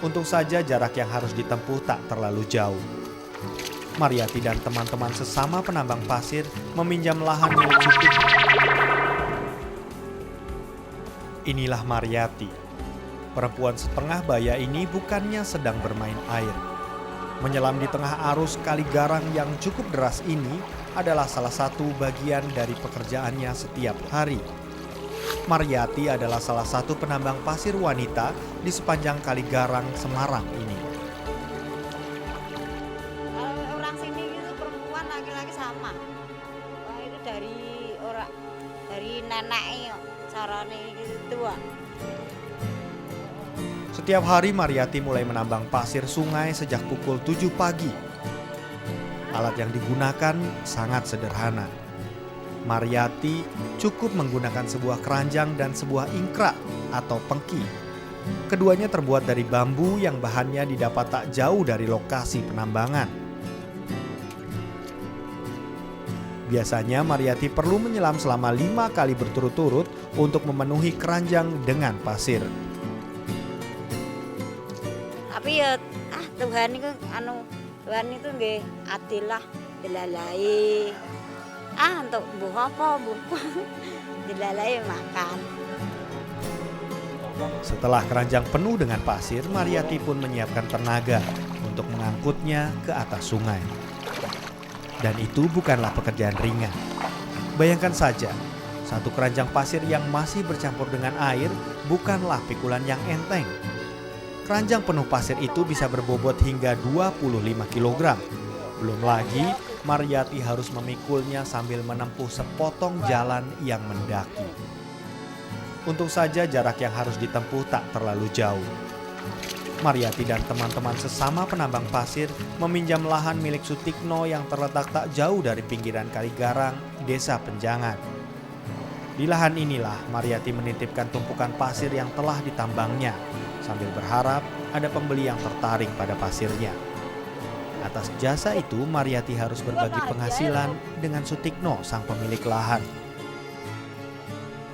Untung saja jarak yang harus ditempuh tak terlalu jauh. Mariati dan teman-teman sesama penambang pasir meminjam lahan milik Sutikno. Inilah Mariati. Perempuan setengah baya ini bukannya sedang bermain air. Menyelam di tengah arus kali garang yang cukup deras ini adalah salah satu bagian dari pekerjaannya setiap hari. Mariati adalah salah satu penambang pasir wanita di sepanjang kali garang Semarang ini. Orang sini itu perempuan laki-laki sama. Wah, itu dari nenek carane gitu tua. Setiap hari Mariati mulai menambang pasir sungai sejak pukul 7 pagi. Alat yang digunakan sangat sederhana. Mariati cukup menggunakan sebuah keranjang dan sebuah ingkrak atau pengki. Keduanya terbuat dari bambu yang bahannya didapat tak jauh dari lokasi penambangan. Biasanya Mariati perlu menyelam selama 5 kali berturut-turut untuk memenuhi keranjang dengan pasir. Tapi ya Tuhan itu nggih adil lah dilalai. Untuk mbuh apa dilalai makan. Setelah keranjang penuh dengan pasir, Mariati pun menyiapkan tenaga untuk mengangkutnya ke atas sungai. Dan itu bukanlah pekerjaan ringan. Bayangkan saja, satu keranjang pasir yang masih bercampur dengan air bukanlah pikulan yang enteng. Keranjang penuh pasir itu bisa berbobot hingga 25 kg. Belum lagi, Mariati harus memikulnya sambil menempuh sepotong jalan yang mendaki. Untung saja jarak yang harus ditempuh tak terlalu jauh. Mariati dan teman-teman sesama penambang pasir meminjam lahan milik Sutikno yang terletak tak jauh dari pinggiran Kali Garang, Desa Penjangan. Di lahan inilah Mariati menitipkan tumpukan pasir yang telah ditambangnya, sambil berharap ada pembeli yang tertarik pada pasirnya. Atas jasa itu, Mariati harus berbagi penghasilan dengan Sutikno, sang pemilik lahan.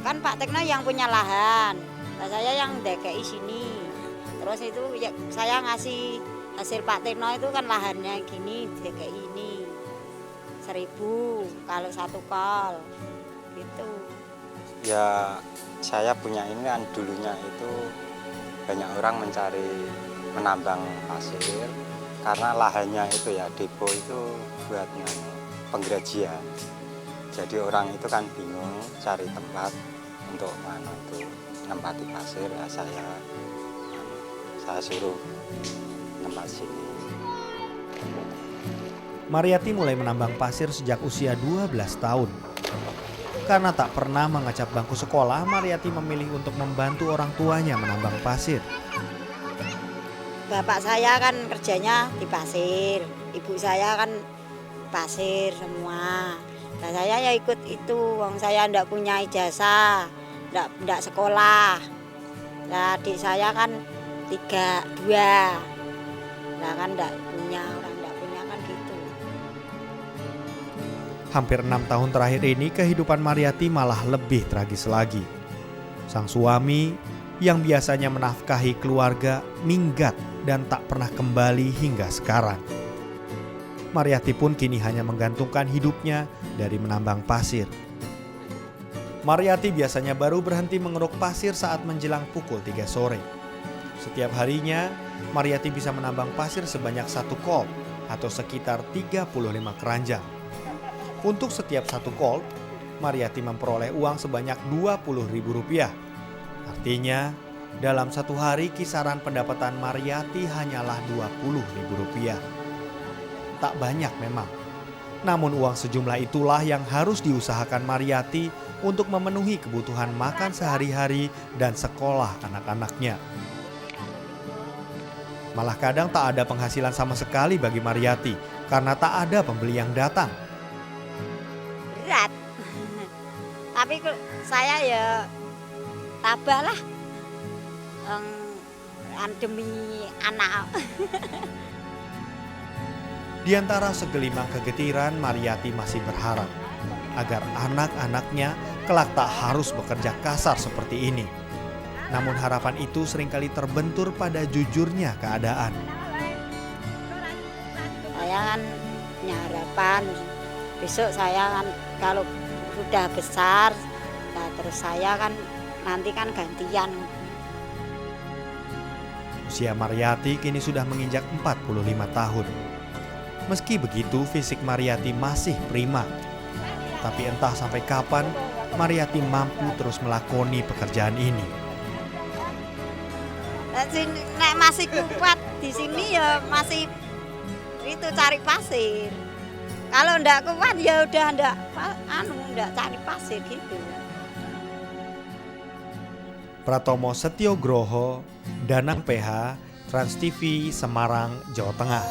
Kan Pak Tekno yang punya lahan, nah saya yang DKI sini. Terus itu ya, saya ngasih hasil Pak Tekno itu kan lahannya gini, DKI ini 1.000 kalau 1 kol gitu. Ya saya punya ini kan dulunya itu banyak orang mencari menambang pasir karena lahannya itu ya depo itu buat penggrajian. Jadi orang itu kan bingung cari tempat untuk nempati pasir, ya saya suruh tempat sini. Mariati mulai menambang pasir sejak usia 12 tahun. Karena tak pernah mengecap bangku sekolah, Mariati memilih untuk membantu orang tuanya menambang pasir. Bapak saya kan kerjanya di pasir, ibu saya kan pasir semua. Nah saya ya ikut itu, wong saya ndak punya ijazah, ndak sekolah. Nah adik saya kan 2. Nah kan ndak punya, orang ndak punya kan gitu. Hampir 6 tahun terakhir ini kehidupan Mariati malah lebih tragis lagi. Sang suami yang biasanya menafkahi keluarga minggat dan tak pernah kembali hingga sekarang. Mariati pun kini hanya menggantungkan hidupnya dari menambang pasir. Mariati biasanya baru berhenti mengeruk pasir saat menjelang pukul 3 sore. Setiap harinya, Mariati bisa menambang pasir sebanyak 1 kol atau sekitar 35 keranjang. Untuk setiap 1 kol, Mariati memperoleh uang sebanyak Rp20.000. Artinya, dalam 1 hari kisaran pendapatan Mariati hanyalah Rp20.000. Tak banyak memang. Namun uang sejumlah itulah yang harus diusahakan Mariati untuk memenuhi kebutuhan makan sehari-hari dan sekolah anak-anaknya. Malah kadang tak ada penghasilan sama sekali bagi Mariati karena tak ada pembeli yang datang. Berat. Tapi saya ya tabah lah. Demi anak. Di antara segelimang kegetiran, Mariati masih berharap agar anak-anaknya kelak tak harus bekerja kasar seperti ini. Namun harapan itu seringkali terbentur pada jujurnya keadaan. Saya kan punya harapan besok saya kan kalau sudah besar, nah terus saya kan nanti kan gantian. Usia Mariyati kini sudah menginjak 45 tahun. Meski begitu, fisik Mariyati masih prima. Tapi entah sampai kapan Mariyati mampu terus melakoni pekerjaan ini. Nek masih kuat di sini ya masih itu cari pasir. Kalau ndak kuat ya udah ndak cari pasir gitu. Pratomo Setiogroho, Danang PH, Trans TV, Semarang, Jawa Tengah.